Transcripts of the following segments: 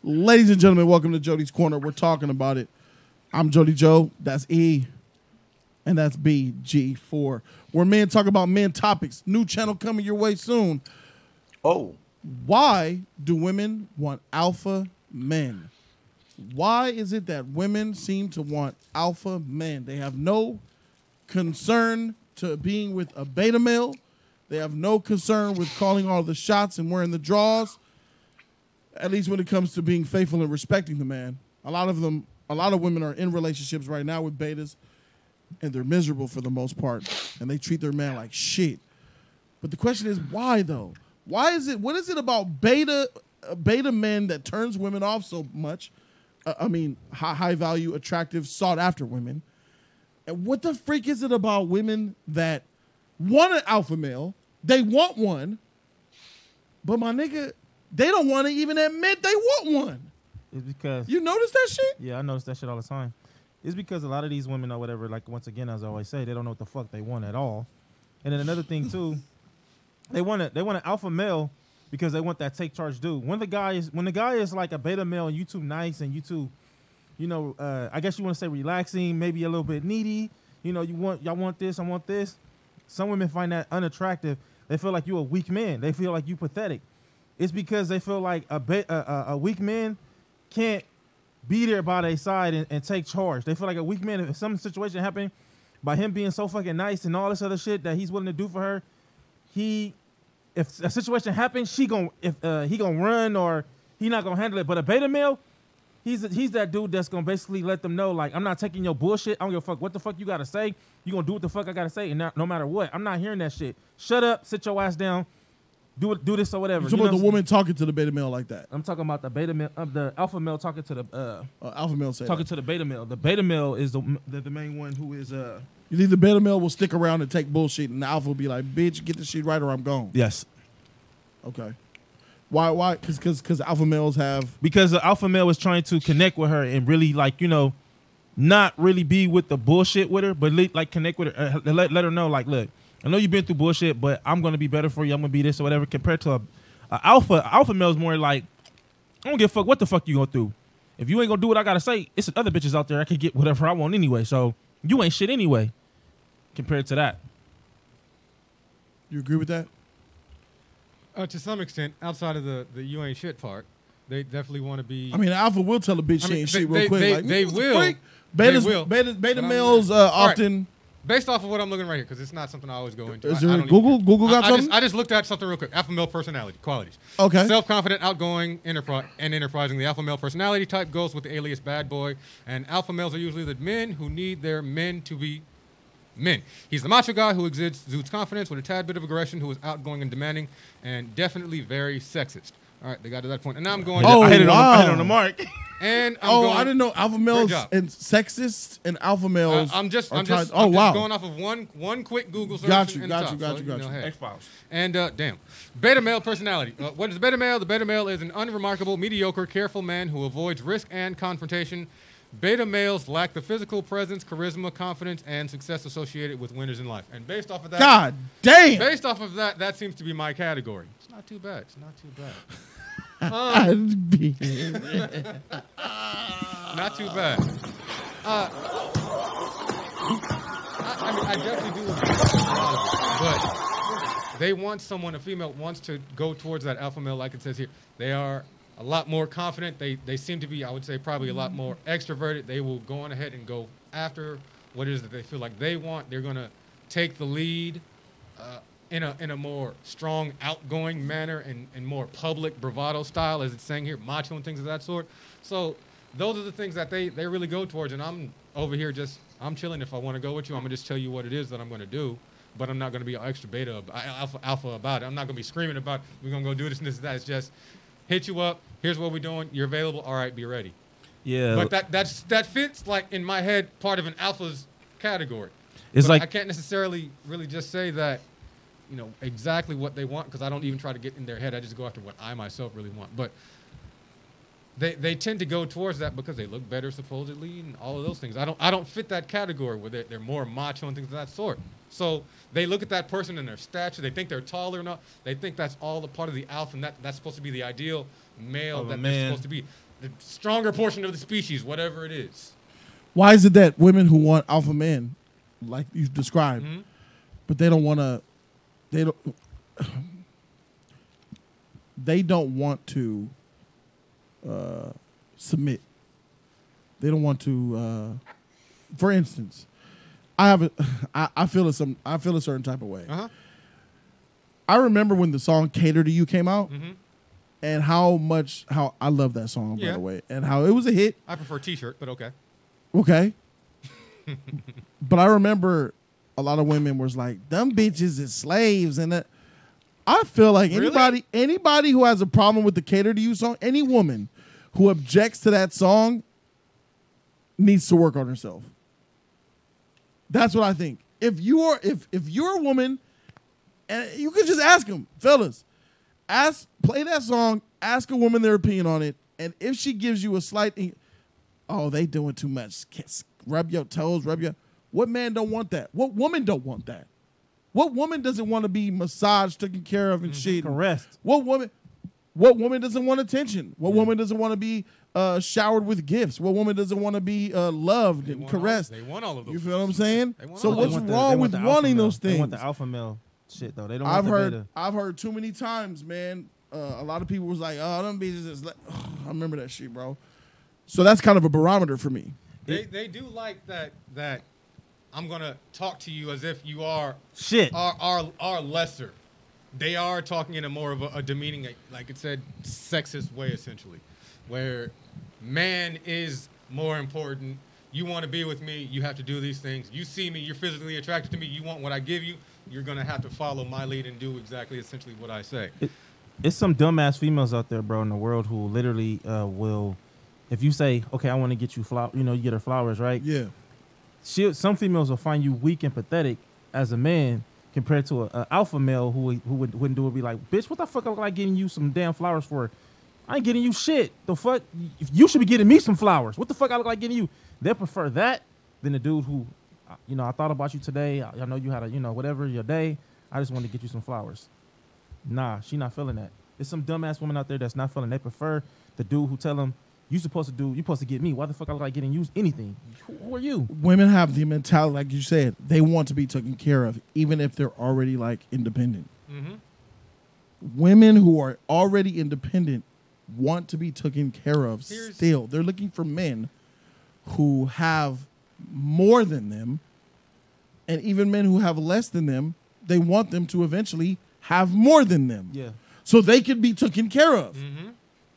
Ladies and gentlemen, welcome to Jody's Corner. We're talking about it. I'm Jody Joe. That's E. And that's BG4. Where men talk about men topics. New channel coming your way soon. Oh. Why do women want alpha men? Why is it that women seem to want alpha men? They have no concern to being with a beta male. They have no concern with calling all the shots and wearing the draws. At least when it comes to being faithful and respecting the man. A lot of women are in relationships right now with betas, and they're miserable for the most part, and they treat their man like shit. But the question is, why though? What is it about beta men that turns women off so much? High value, attractive, sought after women. And what the freak is it about women that want an alpha male? They want one, but my nigga, they don't want to even admit they want one. It's because... You notice that shit? Yeah, I notice that shit all the time. It's because a lot of these women or whatever, like, once again, as I always say, they don't know what the fuck they want at all. And then another thing, too, they want an alpha male because they want that take charge dude. When the guy is like a beta male and you too nice and you too, I guess you want to say relaxing, maybe a little bit needy, y'all want this, I want this. Some women find that unattractive. They feel like you a weak man. They feel like you pathetic. It's because they feel like a weak man can't be there by their side and take charge. They feel like a weak man, if some situation happened by him being so fucking nice and all this other shit that he's willing to do for her, if a situation happens, he gonna run or he not gonna handle it. But a beta male, he's that dude that's gonna basically let them know, like, I'm not taking your bullshit. I don't give a fuck what the fuck you gotta say. You gonna do what the fuck I gotta say, and no matter what, I'm not hearing that shit. Shut up, sit your ass down. Do this or whatever. You're talking about the woman talking to the beta male like that. I'm talking about the beta male, the alpha male talking to the alpha male talking to the beta male. The beta male is the main one who is You think the beta male will stick around and take bullshit, and the alpha will be like, "Bitch, get this shit right or I'm gone." Yes. Okay. Why? Because alpha males have... Because the alpha male is trying to connect with her and really, like, not really be with the bullshit with her, but like connect with her, let her know, like, look, I know you've been through bullshit, but I'm going to be better for you. I'm going to be this or whatever. Compared to a alpha male is more like, I don't give a fuck what the fuck you going through. If you ain't going to do what I got to say, it's other bitches out there I can get whatever I want anyway. So you ain't shit anyway compared to that. You agree with that? To some extent, outside of the you ain't shit part, they definitely want to be... I mean, alpha will tell a bitch she ain't shit real quick. They will. Beta males often... Right. Based off of what I'm looking right here, because it's not something I always go into. Is there Google got something? I just looked at something real quick. Alpha male personality qualities. Okay. Self-confident, outgoing, enterprising. The alpha male personality type goes with the alias bad boy. And alpha males are usually the men who need their men to be men. He's the macho guy who exudes confidence with a tad bit of aggression, who is outgoing and demanding, and definitely very sexist. All right, they got to that point. And now I'm going... I hit it on the mark. And I didn't know alpha males and sexist and alpha males. I'm just going off of one quick Google search. Got you. X-Files. And damn, beta male personality. What is beta male? The beta male is an unremarkable, mediocre, careful man who avoids risk and confrontation. Beta males lack the physical presence, charisma, confidence, and success associated with winners in life. And based off of that, God damn. Based off of that, that seems to be my category. It's not too bad. Not too bad. I definitely do agree with a lot of it, but they want someone, a female wants to go towards that alpha male, like it says here. They are a lot more confident. They seem to be, I would say, probably a lot more extroverted. They will go on ahead and go after what it is that they feel like they want. They're going to take the lead in a more strong, outgoing manner and more public bravado style, as it's saying here, macho and things of that sort. So those are the things that they really go towards. And I'm over here I'm chilling. If I want to go with you, I'm going to just tell you what it is that I'm going to do. But I'm not going to be extra beta, alpha about it. I'm not going to be screaming about, we're going to go do this and this and that. It's just hit you up. Here's what we're doing. You're available. All right, be ready. Yeah. But that fits, like, in my head, part of an alpha's category. It's like, I can't necessarily really just say that, exactly what they want, because I don't even try to get in their head. I just go after what I myself really want. But they tend to go towards that because they look better supposedly and all of those things. I don't fit that category where they're more macho and things of that sort. So they look at that person and their stature. They think they're taller enough. They think that's all a part of the alpha, and that's supposed to be the ideal male that they're supposed to be. The stronger portion of the species, whatever it is. Why is it that women who want alpha men, like you described, but they don't want to, they don't want to submit. They don't want to. For instance, I feel a certain type of way. I remember when the song "Cater to You" came out, and how I love that song, by the way, and how it was a hit. I prefer T-shirt, but okay. Okay. But I remember a lot of women was like, "Them bitches is slaves," and that. I feel like anybody who has a problem with the "Cater to You" song, any woman who objects to that song needs to work on herself. That's what I think. If you're a woman, and you could just ask them, fellas, play that song, ask a woman their opinion on it, and if she gives you a slight, oh, they doing too much, rub your toes, what man don't want that? What woman don't want that? What woman doesn't want to be massaged, taken care of, and shit? Caressed. What woman doesn't want attention? What woman doesn't want to be showered with gifts? What woman doesn't want to be loved and caressed? They want all of those. You feel what I'm saying? So what's wrong with wanting those things? They want the alpha male shit though. They don't. Want the beta. I've heard too many times, man. A lot of people was like, "Oh, them bitches is like," I remember that shit, bro. So that's kind of a barometer for me. They do like that. I'm gonna talk to you as if you are lesser. They are talking in a more of a demeaning, like it said, sexist way, essentially, where man is more important. You want to be with me, you have to do these things. You see me, you're physically attracted to me, you want what I give you, you're going to have to follow my lead and do exactly, essentially what I say. It's some dumbass females out there, bro, in the world who literally will, if you say, okay, I want to get you flowers, you get her flowers, right? Yeah. Some females will find you weak and pathetic as a man compared to an alpha male who wouldn't do it. Be like, bitch, what the fuck am I getting you some damn flowers for? I ain't getting you shit. The fuck? You should be getting me some flowers. What the fuck I look like getting you? They prefer that than the dude who, I thought about you today. I know you had whatever your day. I just wanted to get you some flowers. Nah, she not feeling that. There's some dumbass women out there that's not feeling. They prefer the dude who tell them, you supposed to get me. Why the fuck I look like getting you anything? Who are you? Women have the mentality, like you said, they want to be taken care of, even if they're already like independent. Women who are already independent want to be taken care of still. They're looking for men who have more than them, and even men who have less than them, they want them to eventually have more than them. Yeah. So they could be taken care of.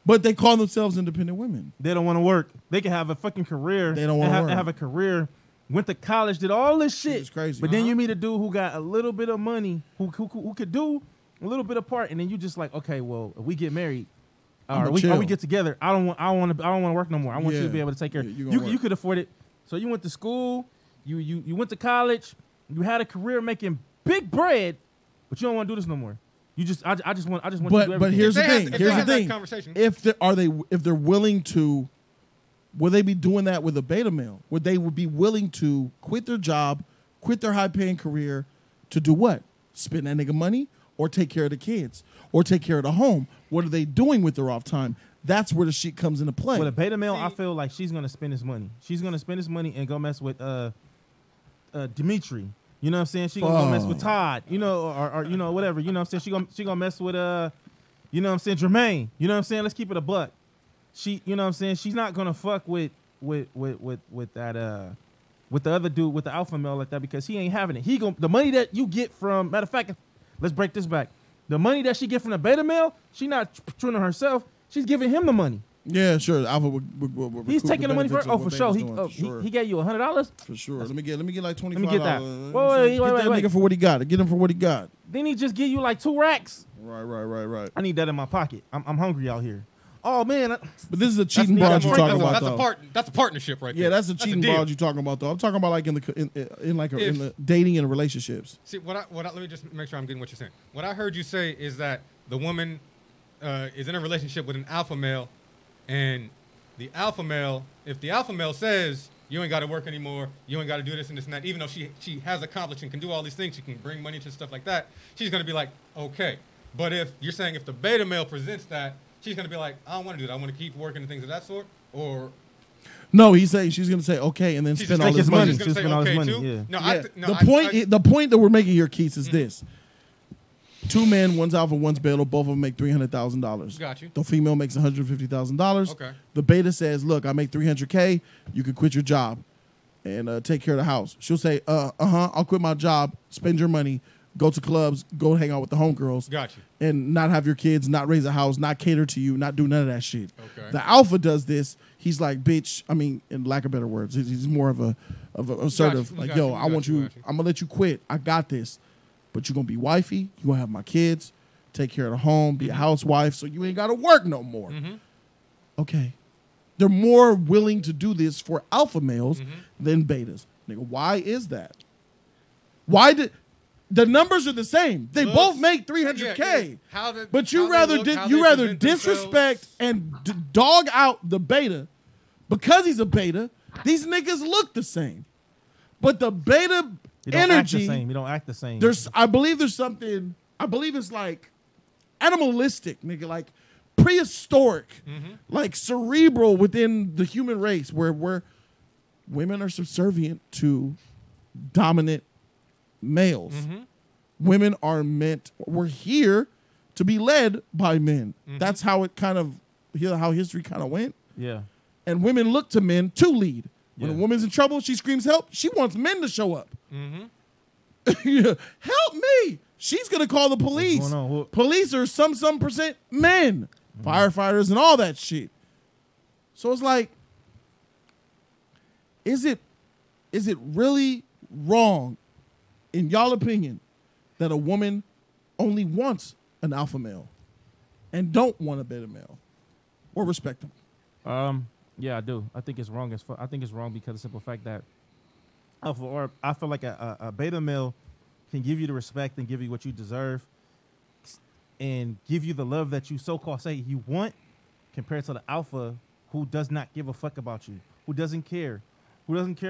But they call themselves independent women. They don't want to work. They can have a fucking career. They don't want to work. Have a career. Went to college, did all this shit. It's crazy. But then you meet a dude who got a little bit of money, who could do a little bit of part, and then you just like, okay, well, if we get married, or we get together, I don't want to work no more. I want you to be able to take care. You could afford it. So you went to school, you went to college, you had a career making big bread, but you don't want to do this no more. I just want to do everything. But here's the thing. If they're willing to, will they be doing that with a beta male? Would they be willing to quit their job, quit their high paying career to do what? Spend that nigga money or take care of the kids or take care of the home? What are they doing with their off time? That's where the shit comes into play. With a beta male, I feel like she's gonna spend his money. She's gonna spend his money and go mess with Dimitri. You know what I'm saying? She gonna go mess with Todd, or whatever. You know what I'm saying? She gonna mess with Jermaine. You know what I'm saying? Let's keep it a buck. You know what I'm saying? She's not gonna fuck with that with the other dude, with the alpha male like that, because he ain't having it. The money that you get from, matter of fact, let's break this back. The money that she get from the beta male, she not tuning herself. She's giving him the money. Yeah, sure. Alpha he's taking the money for sure. He gave you $100 for sure. Let me get like $25. Let me get that. Wait. Nigga for what he got. Get him for what he got. Then he just give you like 2 racks. Right. I need that in my pocket. I'm hungry out here. Oh man. But this is a cheating broad you're talking about, though. That's a partnership, right there. Yeah, that's a cheating broad you're talking about, though. I'm talking about like in the dating and relationships. See, let me just make sure I'm getting what you're saying. What I heard you say is that the woman is in a relationship with an alpha male, And the alpha male, if the alpha male says, you ain't got to work anymore, you ain't got to do this and this and that, even though she has accomplished and can do all these things, she can bring money to stuff like that, she's going to be like, okay. But if you're saying if the beta male presents that, she's going to be like, I don't want to do that. I want to keep working and things of that sort. Or no, he's saying she's going to say okay and then spend all his money. She's going to say okay too? Yeah. No, yeah. The point that we're making here, Keith, is this. Two men, one's alpha, one's beta, both of them make $300,000. Got you. The female makes $150,000. Okay. The beta says, look, I make $300K, you can quit your job and take care of the house. She'll say, I'll quit my job, spend your money, go to clubs, go hang out with the homegirls. Got you. And not have your kids, not raise a house, not cater to you, not do none of that shit. Okay. The alpha does this. He's like, bitch, I mean, in lack of better words, he's more of a assertive, like, yo, I want you, I'm going to let you quit. I got this. But you're going to be wifey. You're going to have my kids, take care of the home, be a housewife, so you ain't got to work no more. Okay. They're more willing to do this for alpha males than betas. Nigga, why is that? Why did... The numbers are the same. They both make $300K. But you rather disrespect and dog out the beta because he's a beta. These niggas look the same. But the beta... You don't energy. Act the same. You don't act the same. I believe there's something. I believe it's like animalistic, nigga, like prehistoric, like cerebral within the human race, where women are subservient to dominant males. Women are meant. We're here to be led by men. That's how it kind of how history kind of went. Yeah. And women look to men to lead. When a woman's in trouble, she screams help. She wants men to show up. Help me. She's going to call the police. What's going on? Police are some percent men. Firefighters and all that shit. So it's like, is it really wrong, in y'all opinion, that a woman only wants an alpha male and don't want a beta male or respect them? Yeah, I do. I think it's wrong I think it's wrong because of the simple fact that I feel like a beta male can give you the respect and give you what you deserve and give you the love that you so-called say you want compared to the alpha who does not give a fuck about you, who doesn't care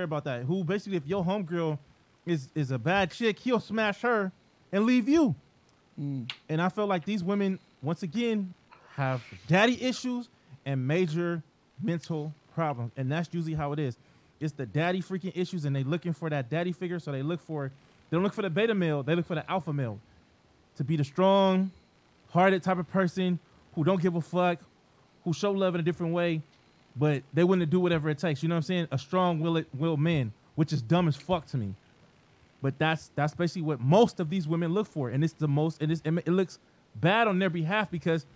about that, who basically if your homegirl is a bad chick, he'll smash her and leave you. And I feel like these women, once again, have daddy issues and major mental problems, and that's usually how it is. It's the daddy freaking issues, and they looking for that daddy figure, so they don't look for the beta male, they look for the alpha male to be the strong hearted type of person who don't give a fuck, who show love in a different way, but they willing to do whatever it takes. You know what I'm saying? A strong willed man, which is dumb as fuck to me. But that's basically what most of these women look for, and it's the most. And it looks bad on their behalf because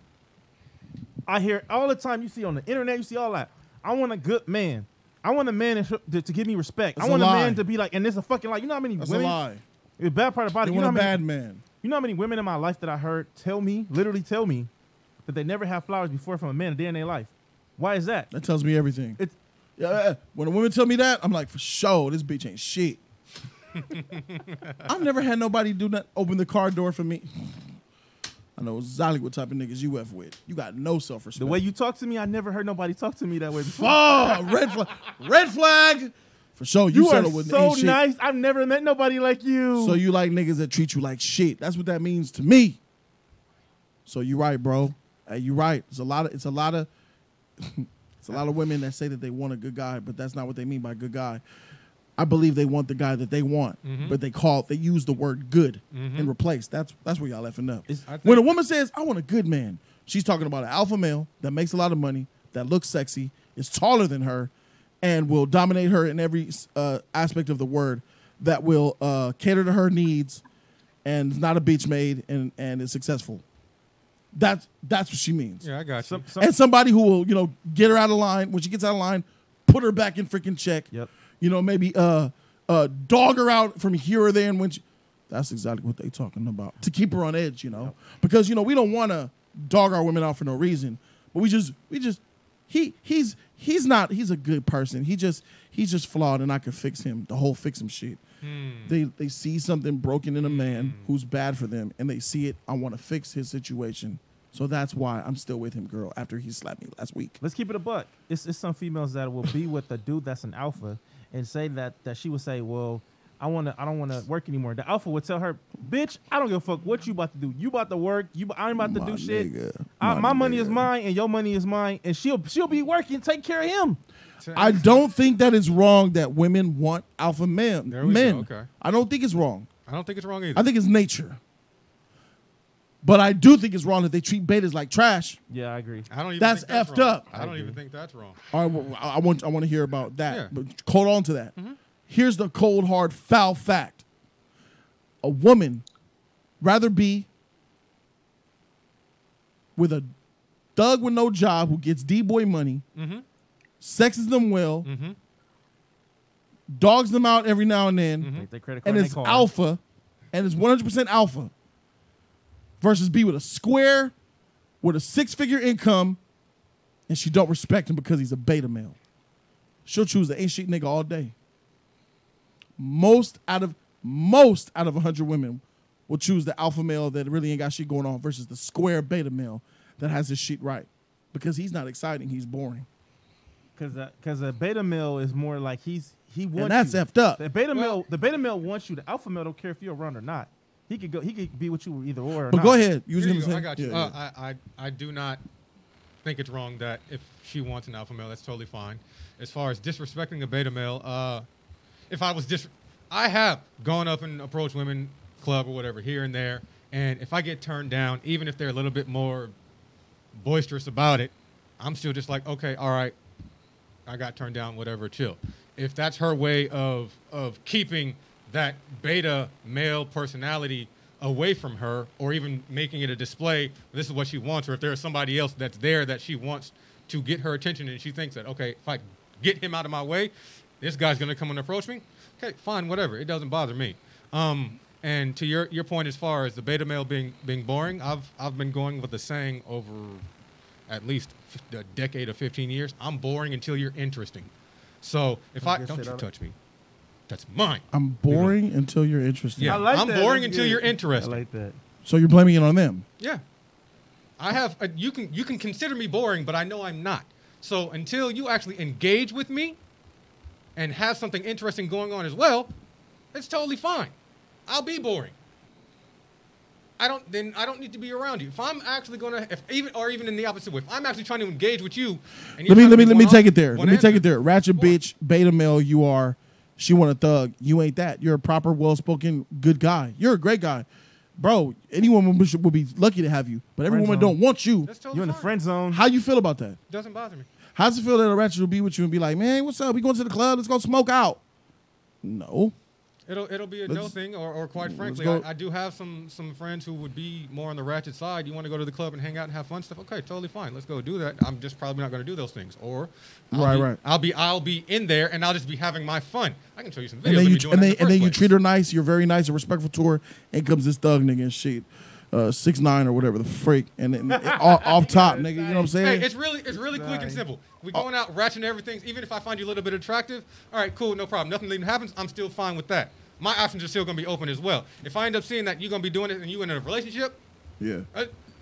I hear all the time. You see on the internet, you see all that. I want a good man. I want a man to give me respect. I want a man to be like, and it's a fucking lie. You know how many women? That's a lie. The bad part about it, you want a bad man. You know how many women in my life that I heard literally tell me that they never had flowers before from a man a day in their life. Why is that? That tells me everything. When a woman tell me that, I'm like, for sure, this bitch ain't shit. I've never had nobody do that. Open the car door for me. I know exactly what type of niggas you F with. You got no self-respect. The way you talk to me, I never heard nobody talk to me that way before. Oh, red flag. Red flag. For sure, you are with so shit. nice. I've never met nobody like you. So you like niggas that treat you like shit. That's what that means to me. So you right, bro. Hey, you right. It's a lot of women that say that they want a good guy, but that's not what they mean by good guy. I believe they want the guy that they want, but they use the word good and replace. That's where y'all effing up. When a woman says, I want a good man, she's talking about an alpha male that makes a lot of money, that looks sexy, is taller than her, and will dominate her in every aspect of the word, that will cater to her needs, and is not a beach maid, and is successful. That's what she means. Yeah, I got you. And somebody who will, get her out of line. When she gets out of line, put her back in freaking check. Yep. Maybe dog her out from here or there, and when that's exactly what they talking about, to keep her on edge, Yep. because we don't want to dog our women out for no reason, but he's a good person. He's just flawed, and I could fix him. The whole fix him shit. They see something broken in a man who's bad for them, and they see it. I want to fix his situation. So that's why I'm still with him, girl, after he slapped me last week. Let's keep it a buck. It's some females that will be with a dude that's an alpha and say that she would say, well, I don't wanna work anymore. The alpha would tell her, bitch, I don't give a fuck what you about to do. You about to work. I ain't about to do shit. My money is mine and your money is mine, and she'll be working, take care of him. I don't think that it's wrong that women want alpha men. There we go, okay. I don't think it's wrong. I don't think it's wrong either. I think it's nature. But I do think it's wrong that they treat betas like trash. Yeah, I agree. I don't even That's think that's effed wrong. up. I don't even think that's wrong. All right, well, I want to hear about that. Yeah. But hold on to that. Here's the cold, hard, foul fact. A woman rather be with a thug with no job who gets D-boy money, sexes them well, dogs them out every now and then, Take their credit card and and is their car. alpha, and is 100% alpha, versus be with a square with a 6-figure income, and she don't respect him because he's a beta male. She'll choose the ain't shit nigga all day. Most out of 100 women will choose the alpha male that really ain't got shit going on versus the square beta male that has his shit right, because he's not exciting, he's boring. Because a beta male is more like he wants And that's you. effed up. The beta male wants you. The alpha male don't care if you're a run or not. He could be with you either or. But not. go ahead. You was Here gonna you go. say, I got you. Yeah. I do not think it's wrong that if she wants an alpha male, that's totally fine. As far as disrespecting a beta male, if I have gone up and approached women club or whatever here and there, and if I get turned down, even if they're a little bit more boisterous about it, I'm still just like, okay, all right, I got turned down, whatever, chill. If that's her way of keeping that beta male personality away from her, or even making it a display, this is what she wants, or if there's somebody else that's there that she wants to get her attention and she thinks that, okay, if I get him out of my way, this guy's going to come and approach me, okay, fine, whatever. It doesn't bother me. And to your point as far as the beta male being boring, I've been going with the saying over at least a decade or 15 years, I'm boring until you're interesting. So if don't you touch me. That's mine. I'm boring until you're interested. Yeah, I like I'm that. boring That's until good. you're I interested. like that. So you're blaming it on them. Yeah. I have you can consider me boring, but I know I'm not. So until you actually engage with me and have something interesting going on as well, it's totally fine. I'll be boring. I don't need to be around you. If I'm actually gonna even in the opposite way, if I'm actually trying to engage with you, and Let me take it there. Let me take it there. Ratchet bitch, beta male, you are. She want a thug. You ain't that. You're a proper, well-spoken, good guy. You're a great guy. Bro, any woman would be lucky to have you, but every Friend woman zone. don't want you. That's totally You're in the fine. friend zone. How you feel about that? Doesn't bother me. How's it feel that a ratchet will be with you and be like, man, what's up? We going to the club? Let's go smoke out. No. It'll be a no thing, or quite frankly, go. I do have some friends who would be more on the ratchet side. You want to go to the club and hang out and have fun stuff? Okay, totally fine. Let's go do that. I'm just probably not going to do those things. Or I'll be in there and I'll just be having my fun. I can show you some videos. And then of me doing that in the and then you first treat her nice. You're very nice and respectful to her. And comes this thug nigga and shit. 6'9" or whatever the freak, and then off top, nigga. You know what I'm saying? Hey, it's really quick and simple. We're going out ratcheting everything. Even if I find you a little bit attractive, all right, cool, no problem. Nothing even happens. I'm still fine with that. My options are still going to be open as well. If I end up seeing that you're going to be doing it and you in a relationship, Yeah.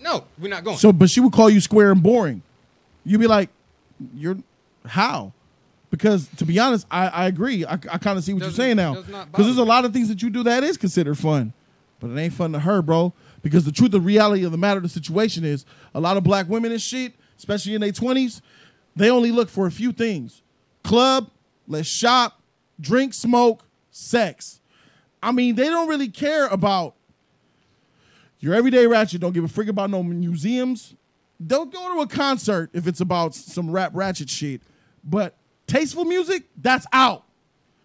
No, we're not going. So, but she would call you square and boring. You'd be like, "You're how?" Because to be honest, I agree. I kind of see what you're saying now. does not Because there's a bother me. lot of things that you do that is considered fun, but it ain't fun to her, bro. Because the truth, the reality of the matter, the situation is a lot of black women and shit, especially in their 20s, they only look for a few things: club, let's shop, drink, smoke, sex. I mean, they don't really care about your everyday ratchet. Don't give a freak about no museums. Don't go to a concert if it's about some rap ratchet shit. But tasteful music, that's out.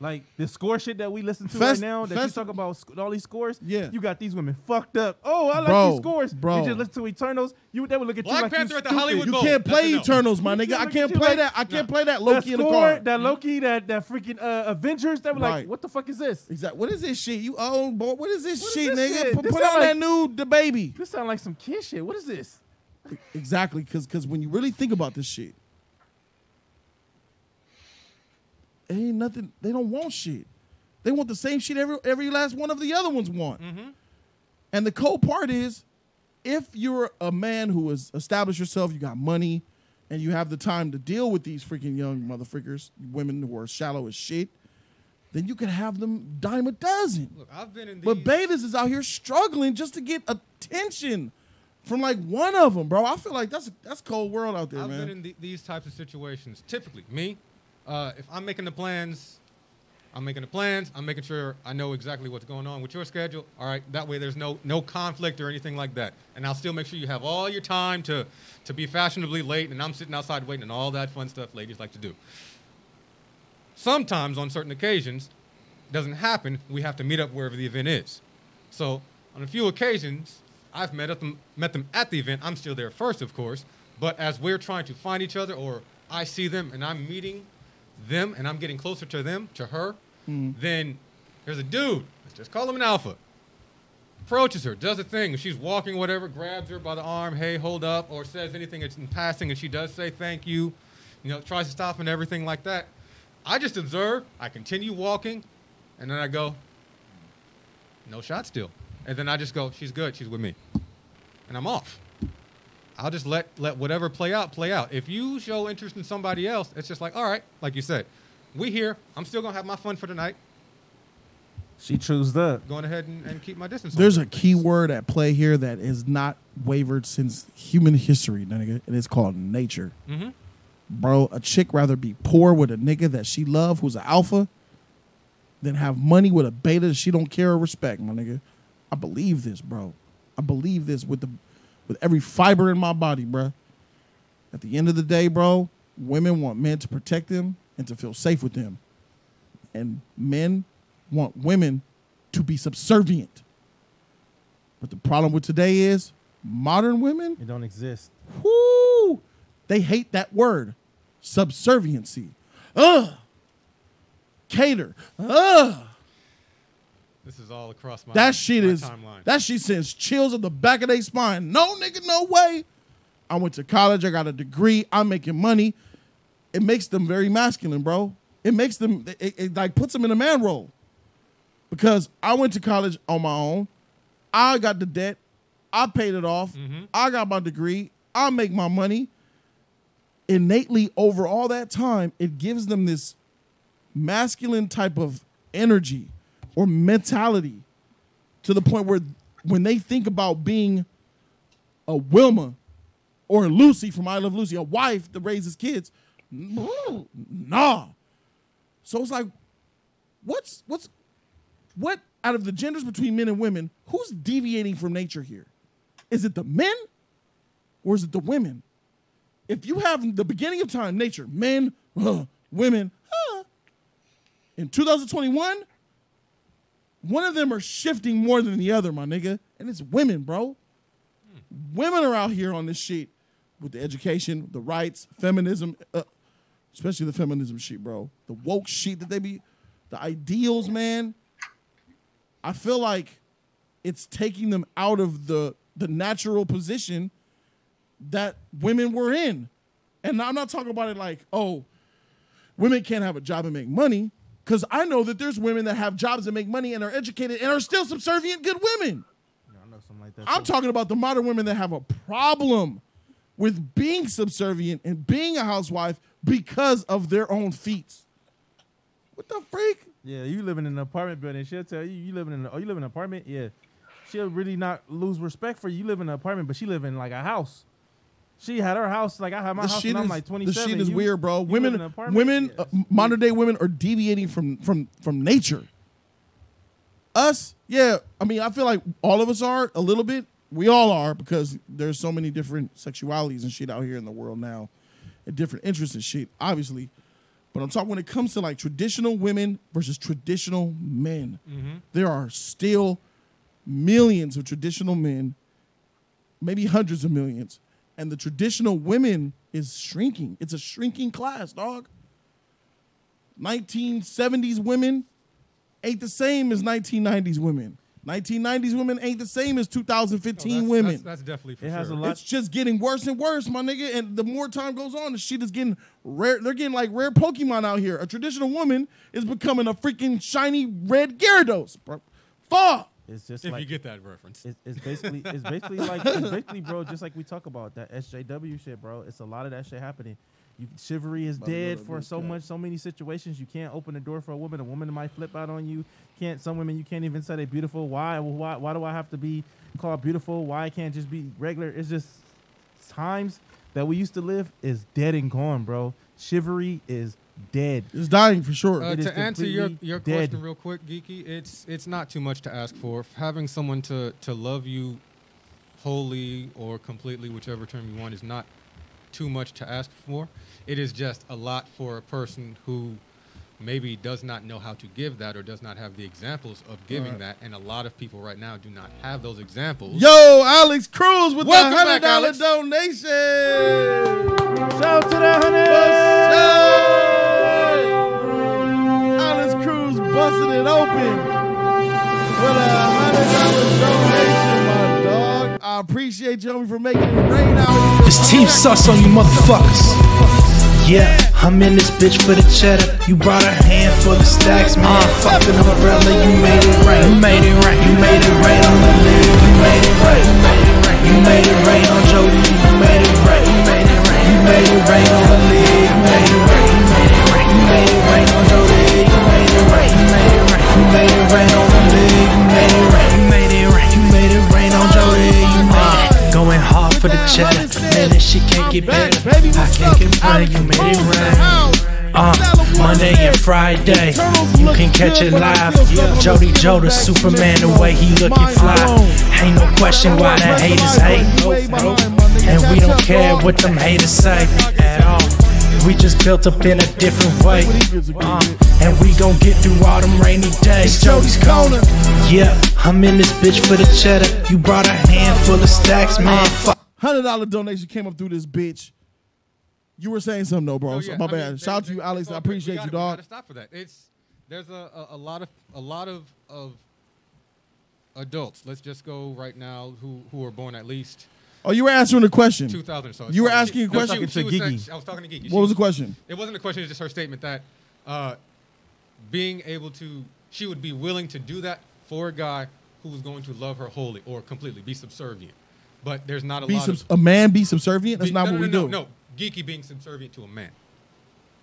Like the score shit that we listen to Fest- right now, that you talk about all these scores. Yeah. You got these women fucked up. Oh, I like Bro, these scores. bro. You just listen to Eternals. They would look at Black you like Panther you at the stupid. Hollywood You Bowl. can't play That's a no. Eternals, my nigga. I can't play that. I can't play that low key in the car. That Loki, that freaking Avengers. They were Right. like, what the fuck is this? Exactly. What is this shit? You old boy. What is this What is shit, this nigga? shit? Put This on sound that like- new the baby. This sound like some kid shit. What is this? Exactly, because when you really think about this shit, it ain't nothing. They don't want shit. They want the same shit every last one of the other ones want. Mm-hmm. And the cold part is, if you're a man who has established yourself, you got money, and you have the time to deal with these freaking young motherfuckers, women who are shallow as shit, then you can have them dime a dozen. Look, I've been in these. But betas is out here struggling just to get attention from like one of them, bro. I feel like that's cold world out there, I've man. been in these types of situations. Typically, me, if I'm making the plans, I'm making sure I know exactly what's going on with your schedule. All right, that way there's no conflict or anything like that. And I'll still make sure you have all your time to be fashionably late, and I'm sitting outside waiting and all that fun stuff ladies like to do. Sometimes, on certain occasions, it doesn't happen. We have to meet up wherever the event is. So on a few occasions, I've met them at the event. I'm still there first, of course. But as we're trying to find each other, or I see them and I'm meeting them and I'm getting closer to them, to her, then there's a dude, let's just call him an alpha, approaches her, does a thing, and she's walking, whatever, grabs her by the arm, hey, hold up, or says anything in passing, and she does say thank you, tries to stop and everything like that. I just observe, I continue walking, and then I go, no shot still. And then I just go, she's good, she's with me. And I'm off. I'll just let whatever play out. If you show interest in somebody else, it's just like, all right, like you said, we here. I'm still going to have my fun for tonight. She choosed up. Going ahead and keep my distance. There's a key word at play here that is not wavered since human history, nigga, and it's called nature. Mm-hmm. Bro, a chick rather be poor with a nigga that she love who's an alpha than have money with a beta that she don't care or respect, my nigga. I believe this, bro. I believe this with every fiber in my body, bro. At the end of the day, bro, women want men to protect them and to feel safe with them. And men want women to be subservient. But the problem with today is modern women, It don't exist. whoo, they hate that word, subserviency. Cater. This is all across my That shit my is, timeline. that shit sends chills up the back of their spine. No, nigga, no way. I went to college. I got a degree. I'm making money. It makes them very masculine, bro. It makes them, it like puts them in a man role. Because I went to college on my own. I got the debt. I paid it off. Mm-hmm. I got my degree. I make my money. Innately, over all that time, it gives them this masculine type of energy or mentality to the point where when they think about being a Wilma or Lucy from I Love Lucy, a wife that raises kids, nah. So it's like, what out of the genders between men and women, who's deviating from nature here? Is it the men or is it the women? If you have the beginning of time, nature, men, women, in 2021, one of them are shifting more than the other, my nigga, and it's women, bro. Women are out here on this shit with the education, the rights, feminism, especially the feminism shit, bro. The woke shit that they be, the ideals, man. I feel like it's taking them out of the natural position that women were in. And I'm not talking about it like, oh, women can't have a job and make money, because I know that there's women that have jobs and make money and are educated and are still subservient good women. Yeah, I know something like that. I'm talking about the modern women that have a problem with being subservient and being a housewife because of their own feats. What the freak? Yeah, you living in an apartment building. She'll tell you, you live in an apartment? Yeah. She'll really not lose respect for you. You live in an apartment, but she live in like a house. She had her house, like I had my house when I'm like 27. This shit is weird, bro. live in an apartment? Yeah, modern day women are deviating from nature. Us, yeah, I mean, I feel like all of us are a little bit. We all are, because there's so many different sexualities and shit out here in the world now, and different interests and shit, obviously. But I'm talking when it comes to like traditional women versus traditional men. Mm-hmm. There are still millions of traditional men, maybe hundreds of millions. And the traditional women is shrinking. It's a shrinking class, dog. 1970s women ain't the same as 1990s women. 1990s women ain't the same as 2015 women. That's definitely for It sure. has a lot. It's just getting worse and worse, my nigga. And the more time goes on, the shit is getting rare. They're getting like rare Pokemon out here. A traditional woman is becoming a freaking shiny red Gyarados, bro. Fuck. It's just If like you get that reference. it's basically bro, just like we talk about that SJW shit, bro. It's a lot of that shit happening. Chivalry is dead for so many situations. You can't open the door for a woman. A woman might flip out on you. Some women you can't even say they're beautiful. Why do I have to be called beautiful? Why I can't just be regular? It's just times that we used to live is dead and gone, bro. Chivalry is dead. It's dying for sure. To answer your question real quick, Geeky, it's not too much to ask for. Having someone to love you wholly or completely, whichever term you want, is not too much to ask for. It is just a lot for a person who maybe does not know how to give that or does not have the examples of giving that, and a lot of people right now do not have those examples. Yo, Alex Cruz with Welcome the $100 back, donation. Shout out to the 100. Alex Cruz busting it open with a $100 donation, my dog. I appreciate you, homie, for making it rain out here. It's Team Sus on you motherfuckers. Yeah, I'm in this bitch for the cheddar. You brought a handful of stacks, man. Fucking umbrella, you made it rain. You made it rain. You made it rain on the lid. You made it rain. You made it rain. You made it rain on Jody. You made it rain. You made it rain. You made it rain on the lid. You made it rain. You made it rain. You made it rain on Jody. You made it rain. You made it rain. You made it rain on the lid. You made it rain. You made it rain. You made it rain on Jody. You made it. Going hard for the cheddar. Man, this shit can't get better. I can't complain. You made it rain. Monday and Friday, you can catch it live. Jody Joe, the Superman, the way he looking fly. Ain't no question why the haters hate. And we don't care what them haters say at all. We just built up in a different way. And we gon' get through all them rainy days. Jody's corner. Yeah, I'm in this bitch for the cheddar. You brought a handful of stacks, man. $100 donation came up through this bitch. You were saying something though, bro. Oh, yeah. My bad. Shout out to you, Alex. I appreciate you, dog. We gotta stop for that. There's a lot of adults. Let's just go right now who are born at least. Oh, you were answering the question. 2000. So you were asking a question. I was talking to Geeky. What was the question? It wasn't a question. It's just her statement that being able to, she would be willing to do that for a guy who was going to love her wholly or completely, be subservient. But there's not a man be subservient? That's not what we do. No, Geeky being subservient to a man.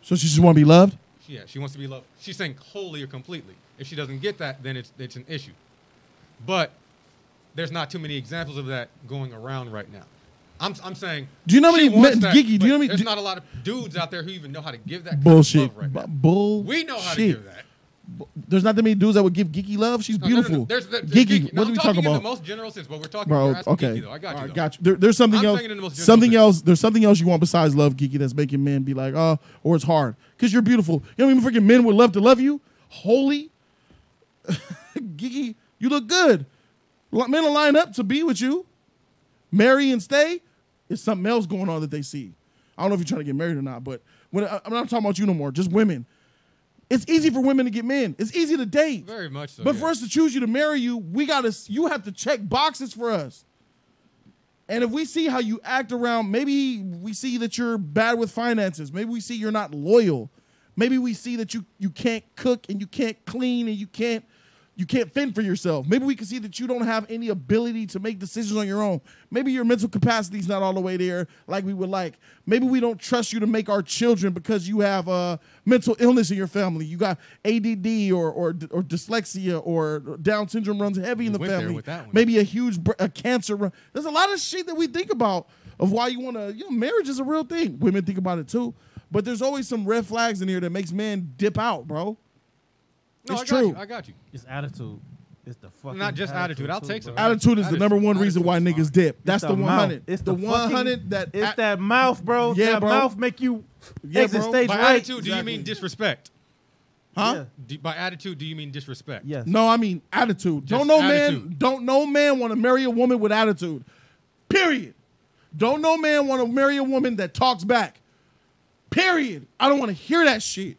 So she just want to be loved? Yeah, she wants to be loved. She's saying wholly or completely. If she doesn't get that, then it's an issue. But there's not too many examples of that going around right now. I'm saying. Do you know how many Geeky? Do you know how many? There's not a lot of dudes out there who even know how to give that bullshit. Kind of love right now. Bullshit. We know how to give that. There's not that many dudes that would give Geeky love. She's beautiful. No. There's Geeky. No, what are we talking about? In the most general sense, but we're talking. Bro, okay. Geeky, though. I got you. Right, got you. There's something else. Something else. There's something else you want besides love, Geeky. That's making men be like, oh, or it's hard because you're beautiful. You know how many freaking men would love to love you? Holy, Geeky, you look good. Men will line up to be with you, marry and stay. It's something else going on that they see. I don't know if you're trying to get married or not, but I'm not talking about you no more. Just women. It's easy for women to get men. It's easy to date. Very much so. But for us to choose you to marry you, you have to check boxes for us. And if we see how you act around, maybe we see that you're bad with finances. Maybe we see you're not loyal. Maybe we see that you can't cook and you can't clean and you can't fend for yourself. Maybe we can see that you don't have any ability to make decisions on your own. Maybe your mental capacity is not all the way there like we would like. Maybe we don't trust you to make our children because you have mental illness in your family. You got ADD or dyslexia or Down syndrome runs heavy in the family. Maybe a huge cancer run. There's a lot of shit that we think about of why you want to, marriage is a real thing. Women think about it too. But there's always some red flags in here that makes men dip out, bro. No, it's true. I got you. It's attitude. It's the fucking not just attitude. I'll take some. Attitude is the number one reason why niggas dip. That's the 100. It's the 100 that. It's that mouth, bro. Yeah, that bro. Mouth make you exit stage by right. attitude, do you mean disrespect? Huh? Yeah. By attitude, do you mean disrespect? Yes. No, I mean attitude. Just Don't no man want to marry a woman with attitude. Period. Don't no man want to marry a woman that talks back. Period. I don't want to hear that shit.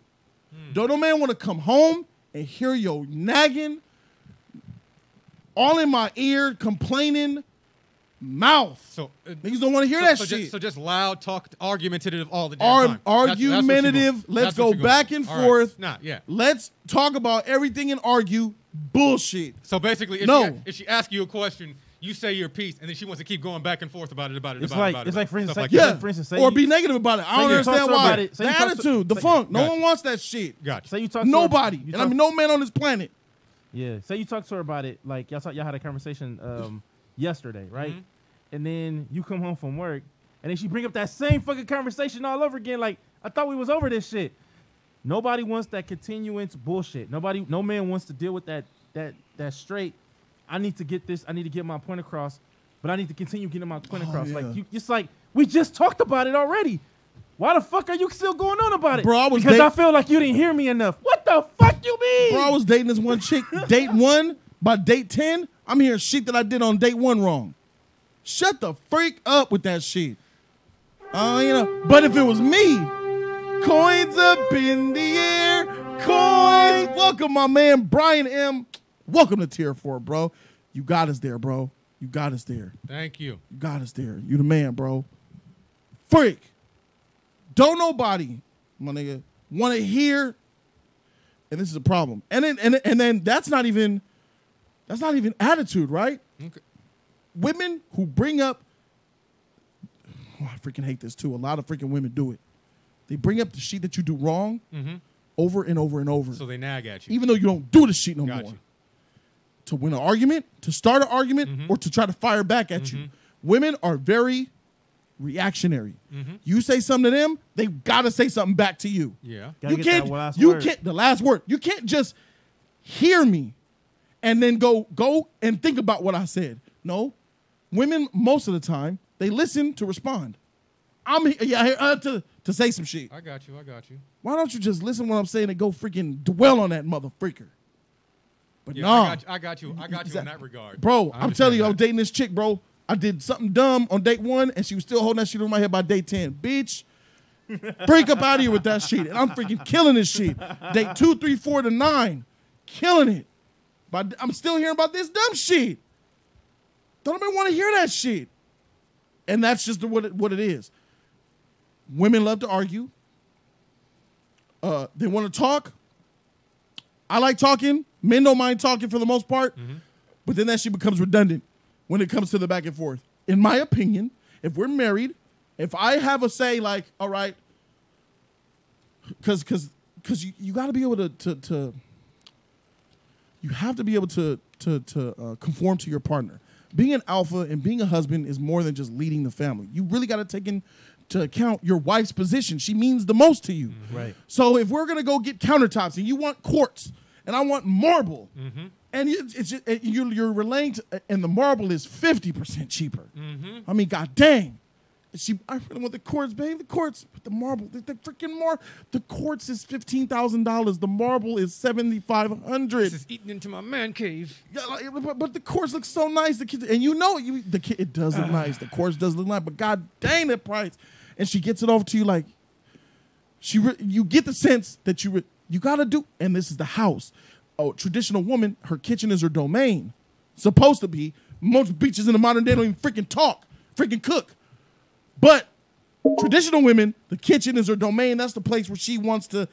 Don't no man want to come home and hear your nagging, all in my ear, complaining mouth. So niggas don't want to hear that shit. So just loud, talk, argumentative all the damn time. Argumentative. Let's go back and forth. Right. Nah, yeah. Let's talk about everything and argue. bullshit. So basically, if she asks you a question, you say your piece, and then she wants to keep going back and forth about it. It's like for instance, yeah, or be negative about it. I don't understand why. The attitude, the funk. No one wants that shit. Gotcha. Say you talk nobody, to her, and I mean no man on this planet. Yeah. Say you talk to her about it, like y'all had a conversation yesterday, right? Mm-hmm. And then you come home from work, and then she bring up that same fucking conversation all over again. Like, I thought we was over this shit. Nobody wants that continuance bullshit. No man wants to deal with that straight. I need to get this. I need to get my point across, but I need to continue getting my point across. Yeah. Like, it's like we just talked about it already. Why the fuck are you still going on about it? Bro, because I feel like you didn't hear me enough. What the fuck you mean? Bro, I was dating this one chick. Date 1, by date 10, I'm hearing shit that I did on date 1 wrong. Shut the freak up with that shit. But if it was me, coins up in the air, coins. Welcome, my man Brian M. Welcome to Tier 4, bro. You got us there, bro. You got us there. Thank you. You got us there. You the man, bro. Freak. Don't nobody, my nigga, want to hear, and this is a problem. And then that's not even attitude, right? Okay. Women who bring up, I freaking hate this too. A lot of freaking women do it. They bring up the shit that you do wrong over and over and over. So they nag at you. Even though you don't do the shit no Got more. you. To win an argument, to start an argument, or to try to fire back at you. Women are very reactionary. You say something to them, they gotta say something back to you. Yeah. Gotta You get can't. that last You word. can't. The last word. You can't just hear me and then go and think about what I said. No, women most of the time they listen to respond. I'm here to say some shit. I got you. Why don't you just listen to what I'm saying and go freaking dwell on that motherfreaker? But Yeah, nah, I got you in that regard. bro. I I'm telling you, I understand was dating this chick, bro. I did something dumb on date 1, and she was still holding that shit over my head by date 10. Bitch, freak up out of here with that shit. And I'm freaking killing this shit. Date 2, 3, 4 to 9, killing it. But I'm still hearing about this dumb shit. Don't nobody want to hear that shit. And that's just what it is. Women love to argue. They want to talk. I like talking. Men don't mind talking for the most part. But then that shit becomes redundant when it comes to the back and forth. In my opinion, if we're married, if I have a say like, all right, because you got to be able to you have to be able to conform to your partner. Being an alpha and being a husband is more than just leading the family. You really got to take into account your wife's position. She means the most to you. Right. So if we're gonna go get countertops and you want quartz and I want marble, and you're relaying to, and the marble is 50% cheaper. I mean, god dang. I really want the quartz, babe. The quartz, but the marble, the freaking the quartz is $15,000. The marble is $7,500. This is eating into my man cave. Yeah, but the quartz looks so nice. The kid, and you know it does look nice. The quartz does look nice, but god dang that price. And she gets it over to you like you get the sense that you gotta do. And this is the house. Oh, traditional woman, her kitchen is her domain. Supposed to be. Most bitches in the modern day don't even freaking talk, freaking cook. But traditional women, the kitchen is her domain. That's the place where she wants it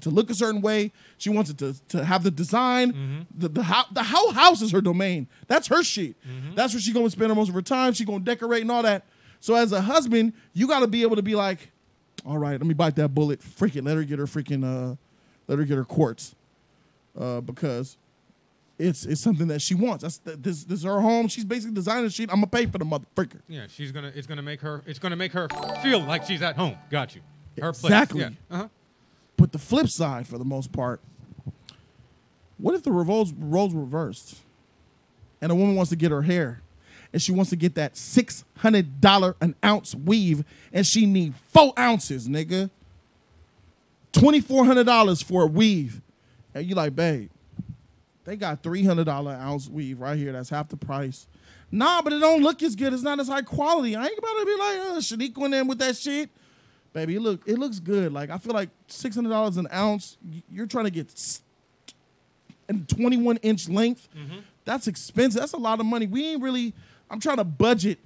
to look a certain way. She wants it to have the design. The whole house is her domain. That's her shit. That's where she's gonna spend most of her time. She's gonna decorate and all that. So as a husband, you gotta be able to be like, all right, let me bite that bullet. Freaking let her get her quartz. Because it's something that she wants. This is her home. She's basically designing shit. I'm gonna pay for the motherfucker. Yeah, it's gonna make her feel like she's at home. Got you. Her place. Exactly. Yeah. But the flip side, for the most part, what if the roles reversed, and a woman wants to get her hair, and she wants to get that $600 an ounce weave, and she need 4 ounces, nigga. $2,400 for a weave, and you like, babe, they got $300 ounce weave right here. That's half the price. Nah, but it don't look as good. It's not as high quality. I ain't about to be like, Shanique went in with that shit. Baby, it looks good. Like, I feel like $600 an ounce, you're trying to get a 21-inch length. That's expensive. That's a lot of money. I'm trying to budget.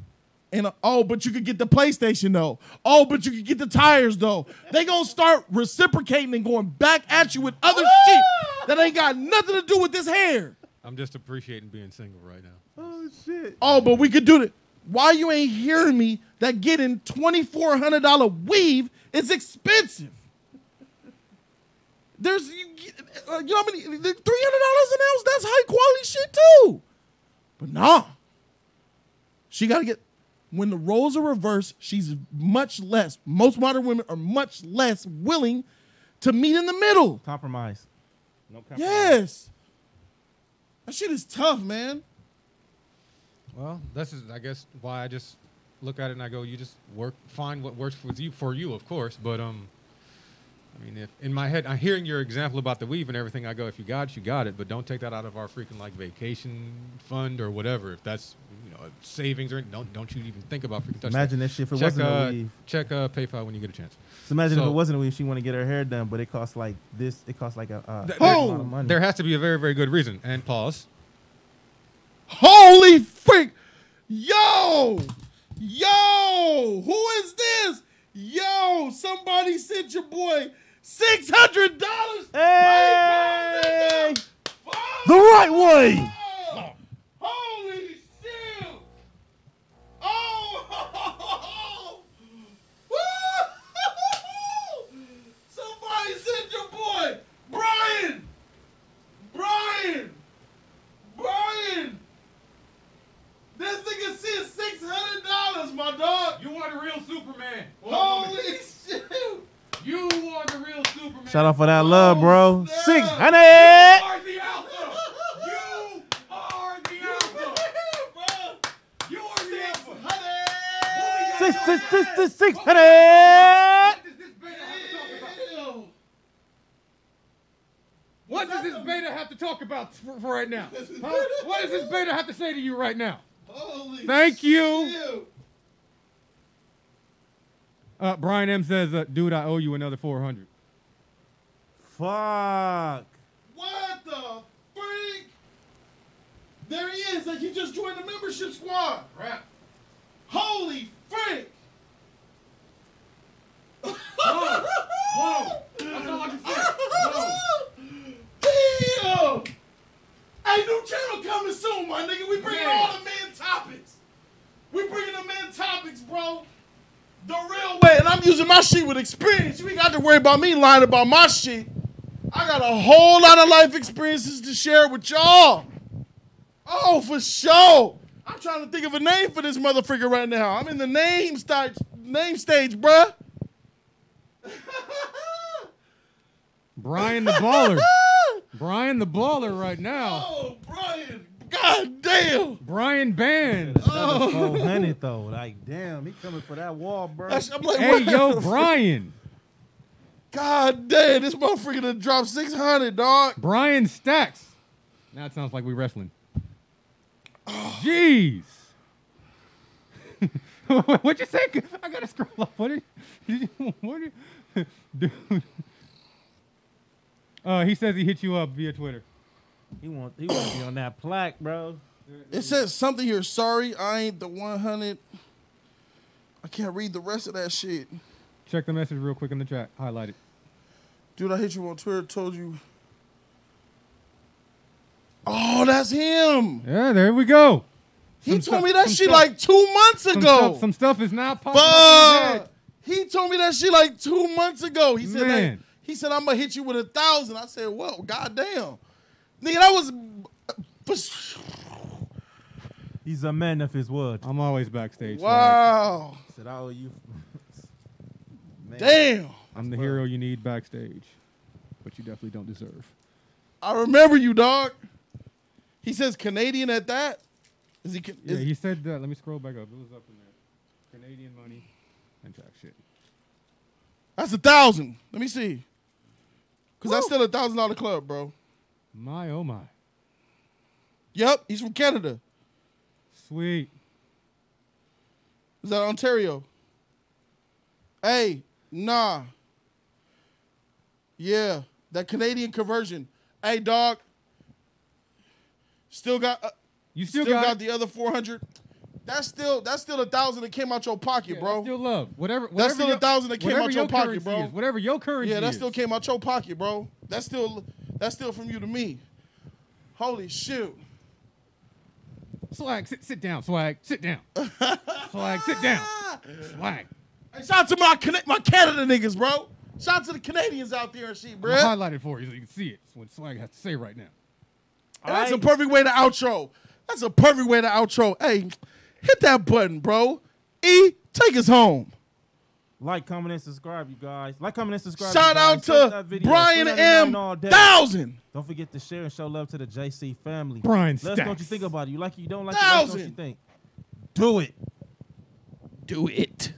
And but you could get the PlayStation though. Oh, but you could get the tires though. They gonna start reciprocating and going back at you with other shit. that ain't got nothing to do with this hair. I'm just appreciating being single right now. Oh shit. Oh, but we could do it. Why you ain't hearing me that getting $2,400 weave is expensive? There's, you know how many, $300 an ounce, that's high quality shit too. But nah. She got to get, when the roles are reversed, she's much less, most modern women are much less willing to meet in the middle. Compromise. No compromise. Yes. That shit is tough, man. Well, this is, I guess, why I just look at it and I go, you just find what works for you, of course. But I mean, if in my head, I'm hearing your example about the weave and everything. I go, if you got it, you got it. But don't take that out of our freaking like vacation fund or whatever. If that's savings or don't you even think about freaking touching. Imagine that shit if it wasn't a weave. Check PayPal when you get a chance. So imagine if it wasn't a weave, she want to get her hair done, but it costs like this. It costs like a lot of money. There has to be a very, very good reason. And pause. Holy freak! Yo! Who is this? Yo! Somebody sent your boy $600. Hey! The right way. Holy shit! Oh! Somebody sent your boy Brian. This nigga sent $600, my dog. You are the real Superman. Holy shit! You are the real Superman. Shout out for that love, bro. snap. 600. You are the alpha. You are the alpha. You are the alpha. 600. What does this beta have to talk about for right now? Huh? What does this beta have to say to you right now? Holy Thank you. shit. Brian M says, dude, I owe you another 400. Fuck. What the freak? There he is. Like he just joined the membership squad. Crap. Holy freak. Whoa. That's all I can say. Whoa. Damn. Hey, new channel coming soon, my nigga. We bringing all the man topics. We bringing the man topics, bro. The real way. And I'm using my shit with experience. You ain't got to worry about me lying about my shit. I got a whole lot of life experiences to share with y'all. Oh, for sure. I'm trying to think of a name for this motherfucker right now. I'm in the name stage, bruh. Brian the baller. Brian the baller right now. Oh, Brian. God damn. Brian Band. Another 400 though. Like, damn, he coming for that wall, bro. I'm like, Hey, what yo, the Brian. God damn, this motherfucker done dropped 600, dog. Brian Stacks. Now it sounds like we wrestling. Jeez. What'd you say? I gotta scroll up. What did dude? He says he hit you up via Twitter. He want to be on that plaque, bro. It says something here. Sorry, I ain't the 100. I can't read the rest of that shit. Check the message real quick in the chat. Highlight it. Dude, I hit you on Twitter, told you. Oh, that's him. Yeah, there we go. He told me that shit like 2 months ago. Some stuff is now popping up in his head. He told me that shit like 2 months ago. He said, Man. he said, I'm going to hit you with 1,000. I said, whoa, goddamn. Nigga, that was... He's a man of his word. I'm always backstage. Wow. He said, I owe you. Man. Damn. I'm the hero you need backstage, but you definitely don't deserve. I remember you, dog. He says Canadian at that. Is he? Yeah, he said that. Let me scroll back up. It was up in there. Canadian money and jack shit. That's 1,000. Let me see. Because that's still $1,000 club, bro. My, oh my. Yep, he's from Canada. Sweet. Is that Ontario? Hey, nah. Yeah, that Canadian conversion. Hey, dog. Still got. You still got the other 400. That's still 1,000 that came out your pocket, bro. That's still love. Whatever. That's still 1,000 that came out your pocket, bro. Whatever your currency Yeah, that is. still came out your pocket, bro. That's still That's still from you to me. Holy shoot. Swag, sit down, Swag. Sit down. Swag, sit down. Swag. Hey, shout out to my Canada niggas, bro. Shout out to the Canadians out there and shit, bro. I'm highlighted for you so you can see it. That's what Swag has to say right now. And that's a perfect way to outro. That's a perfect way to outro. Hey, hit that button, bro. E, take us home. Like, comment, and subscribe, you guys. Like, comment, and subscribe. Shout out to Brian M. 1000. Don't forget to share and show love to the JC family. Brian Let us know what you Stacks. think about it. You like it, you don't like it, let us know what you think. Do it. Do it.